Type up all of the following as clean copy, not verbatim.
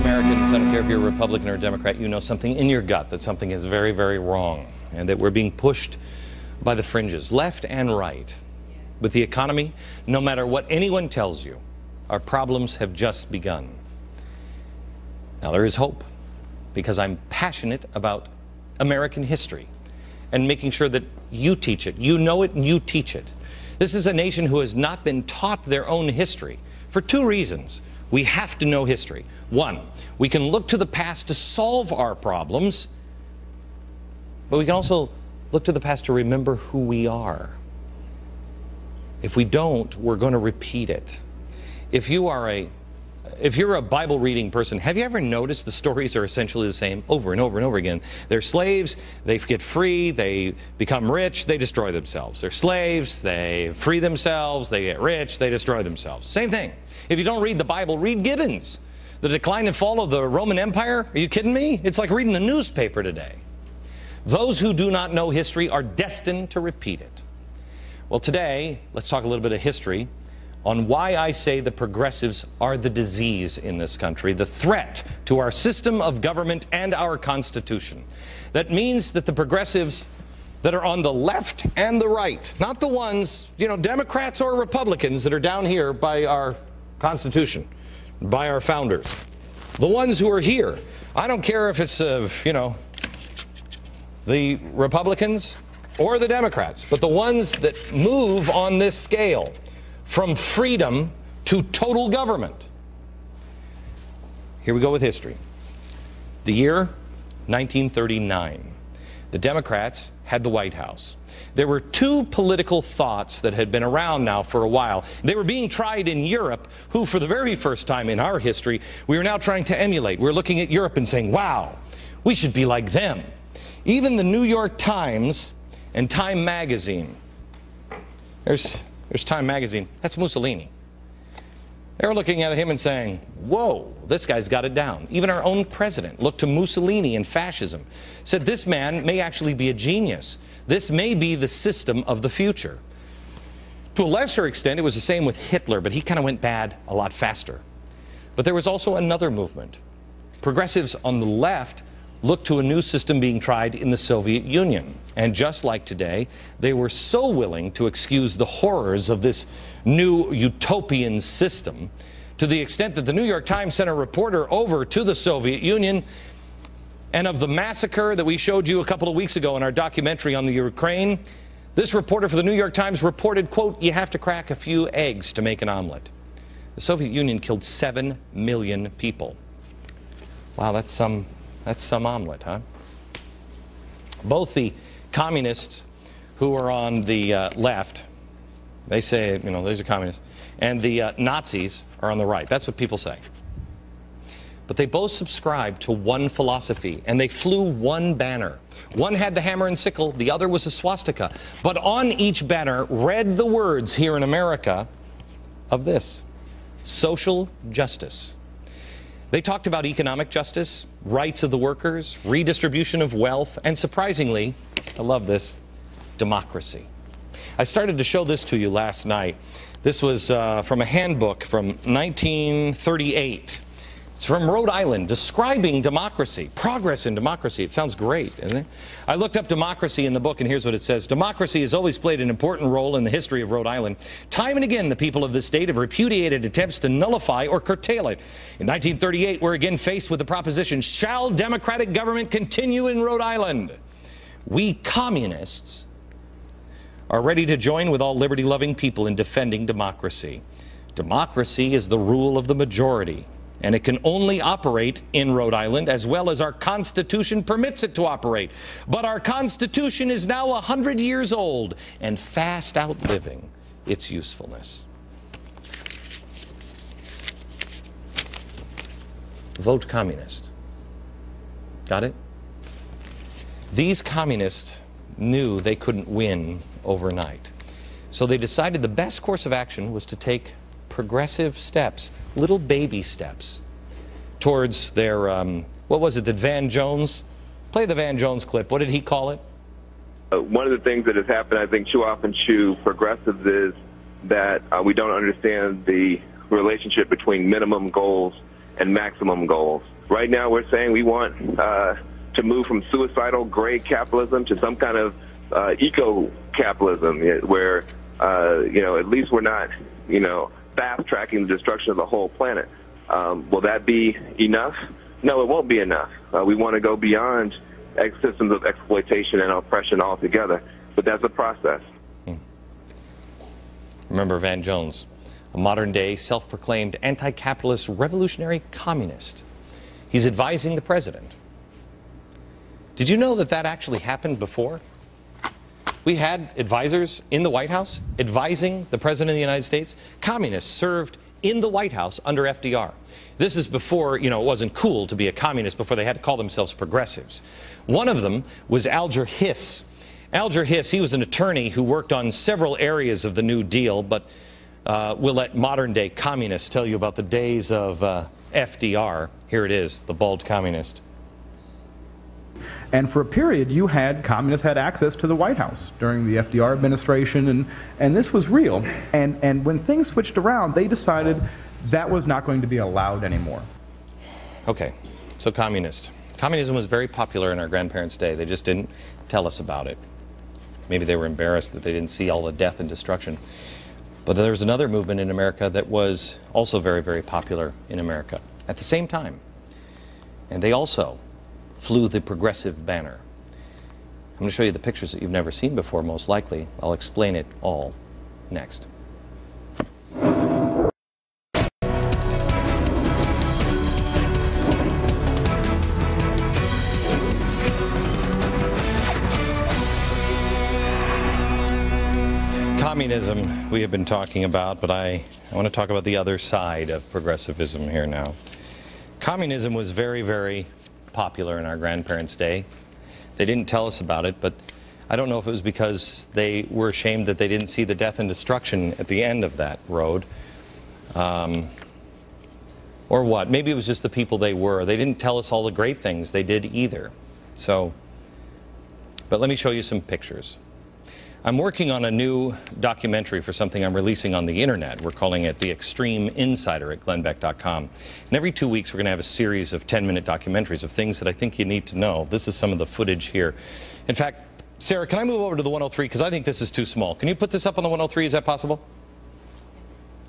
Americans, I don't care if you're a Republican or a Democrat, you know something in your gut that something is very, very wrong and that we're being pushed by the fringes, left and right. With the economy, no matter what anyone tells you, our problems have just begun. Now there is hope because I'm passionate about American history and making sure that you teach it. You know it and you teach it. This is a nation who has not been taught their own history for two reasons. We have to know history. One, we can look to the past to solve our problems, but we can also look to the past to remember who we are. If we don't, we're going to repeat it. If you're a Bible reading person, have you ever noticed the stories are essentially the same over and over and over again? They're slaves, they get free, they become rich, they destroy themselves. They're slaves, they free themselves, they get rich, they destroy themselves. Same thing. If you don't read the Bible, read Gibbons. The Decline and Fall of the Roman Empire? Are you kidding me? It's like reading the newspaper today. Those who do not know history are destined to repeat it. Well, today, let's talk a little bit of history on why I say the progressives are the disease in this country, the threat to our system of government and our Constitution. That means that the progressives that are on the left and the right, not the ones, Democrats or Republicans that are down here by our Constitution, by our founders, the ones who are here. I don't care if it's, the Republicans or the Democrats, but the ones that move on this scale from freedom to total government. Here we go with history. The year 1939. The Democrats had the White House. There were two political thoughts that had been around now for a while. They were being tried in Europe, who for the very first time in our history, we are now trying to emulate. We're looking at Europe and saying, wow, we should be like them. Even the New York Times and Time Magazine. There's Time Magazine. That's Mussolini. They were looking at him and saying, whoa, this guy's got it down. Even our own president looked to Mussolini and fascism, said this man may actually be a genius. This may be the system of the future. To a lesser extent, it was the same with Hitler, but he kind of went bad a lot faster. But there was also another movement. Progressives on the left looked to a new system being tried in the Soviet Union. And just like today, they were so willing to excuse the horrors of this new utopian system to the extent that the New York Times sent a reporter over to the Soviet Union, and of the massacre that we showed you a couple of weeks ago in our documentary on the Ukraine, this reporter for the New York Times reported, quote, you have to crack a few eggs to make an omelet. The Soviet Union killed 7 million people. Wow, that's some omelet, huh? Both the communists who are on the left, they say, these are communists, and the Nazis are on the right. That's what people say. But they both subscribed to one philosophy, and they flew one banner. One had the hammer and sickle, the other was a swastika. But on each banner read the words here in America of this: social justice. They talked about economic justice, rights of the workers, redistribution of wealth, and surprisingly, I love this, democracy. I started to show this to you last night. This was from a handbook from 1938. It's from Rhode Island, describing democracy, progress in democracy. It sounds great, isn't it? I looked up democracy in the book, and here's what it says. Democracy has always played an important role in the history of Rhode Island. Time and again, the people of this state have repudiated attempts to nullify or curtail it. In 1938, we're again faced with the proposition, shall democratic government continue in Rhode Island? We communists are ready to join with all liberty-loving people in defending democracy. Democracy is the rule of the majority, and it can only operate in Rhode Island as well as our Constitution permits it to operate. But our Constitution is now 100 years old and fast outliving its usefulness. Vote communist. Got it? These communists knew they couldn't win overnight. So they decided the best course of action was to take progressive steps, little baby steps, towards their, what was it that Van Jones, play the Van Jones clip, what did he call it? One of the things that has happened, I think, too often to progressives is that we don't understand the relationship between minimum goals and maximum goals. Right now, we're saying we want to move from suicidal gray capitalism to some kind of eco-capitalism, where at least we're not fast-tracking the destruction of the whole planet. Will that be enough? No, it won't be enough. We want to go beyond systems of exploitation and oppression altogether, but that's a process. Remember Van Jones, a modern-day self-proclaimed anti-capitalist revolutionary communist. He's advising the president. Did you know that that actually happened before? We had advisors in the White House advising the President of the United States. Communists served in the White House under FDR. This is before, it wasn't cool to be a communist, before they had to call themselves progressives. One of them was Alger Hiss. Alger Hiss, he was an attorney who worked on several areas of the New Deal, but we'll let modern-day communists tell you about the days of FDR. Here it is, the bald communist. And for a period, communists had access to the White House during the FDR administration, and this was real. And when things switched around, they decided that was not going to be allowed anymore. Okay, so communism was very popular in our grandparents' day. They just didn't tell us about it. Maybe they were embarrassed that they didn't see all the death and destruction. But there was another movement in America that was also very, very popular in America at the same time. And they also flew the progressive banner. I'm going to show you the pictures that you've never seen before, most likely. I'll explain it all next. Communism we have been talking about, but I want to talk about the other side of progressivism here now. Communism was very, very popular in our grandparents' day. They didn't tell us about it, but I don't know if it was because they were ashamed that they didn't see the death and destruction at the end of that road, or what. Maybe it was just the people they were. They didn't tell us all the great things they did either. But let me show you some pictures. I'm working on a new documentary for something I'm releasing on the internet. We're calling it The Extreme Insider at glennbeck.com. And every 2 weeks, we're going to have a series of 10-minute documentaries of things that I think you need to know. This is some of the footage here. In fact, Sarah, can I move over to the 103? Because I think this is too small. Can you put this up on the 103? Is that possible?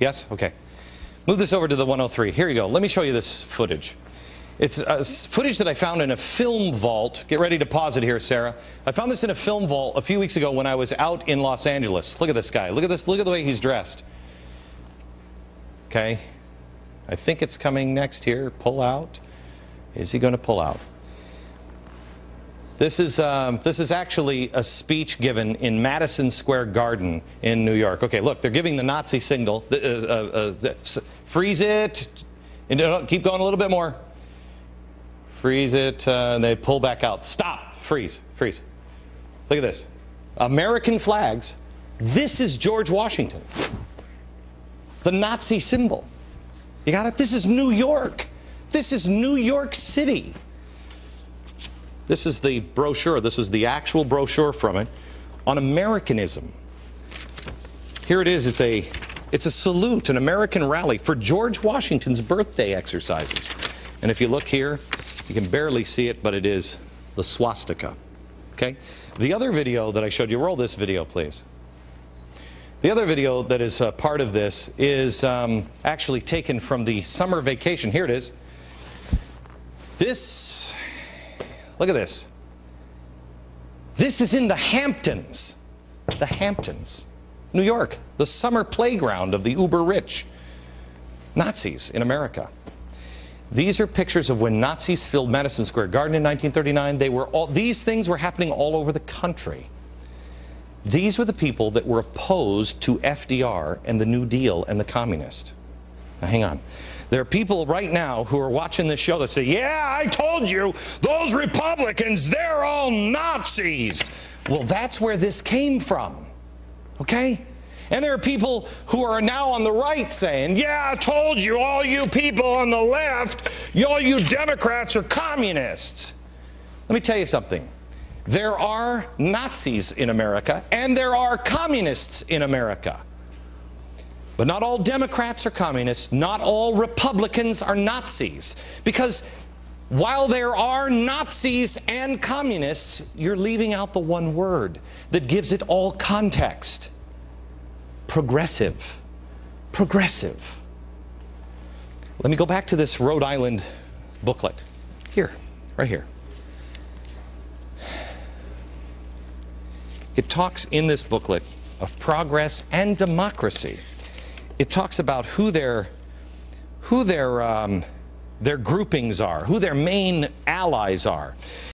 Yes? Okay. Move this over to the 103. Here you go. Let me show you this footage. It's footage that I found in a film vault. Get ready to pause it here, Sarah. I found this in a film vault a few weeks ago when I was out in Los Angeles. Look at this guy. Look at this. Look at the way he's dressed. Okay. I think it's coming next here. Pull out. Is he going to pull out? This is actually a speech given in Madison Square Garden in New York. Okay, look, they're giving the Nazi signal. Freeze it. Keep going a little bit more. Freeze it, and they pull back out. Stop, freeze, freeze. Look at this. American flags. This is George Washington. The Nazi symbol. You got it? This is New York. This is New York City. This is the brochure. This is the actual brochure from it on Americanism. Here it is. It's a salute, an American rally for George Washington's birthday exercises. And if you look here, you can barely see it, but it is the swastika. Okay? The other video that I showed you, roll this video, please. The other video that is part of this is actually taken from the summer vacation. Here it is. This, look at this. This is in the Hamptons. The Hamptons. New York, the summer playground of the uber-rich Nazis in America. These are pictures of when Nazis filled Madison Square Garden in 1939. These things were happening all over the country. These were the people that were opposed to FDR and the New Deal and the communists. Now, hang on. There are people right now who are watching this show that say, yeah, I told you, those Republicans, they're all Nazis. Well, that's where this came from, okay? And there are people who are now on the right saying, yeah, I told you, all you people on the left, all you Democrats are communists. Let me tell you something. There are Nazis in America, and there are communists in America. But not all Democrats are communists. Not all Republicans are Nazis. Because While there are Nazis and communists, you're leaving out the one word that gives it all context. Progressive. Progressive. Let me go back to this Rhode Island booklet. Here, right here. It talks in this booklet of progress and democracy. It talks about who their groupings are, who their main allies are.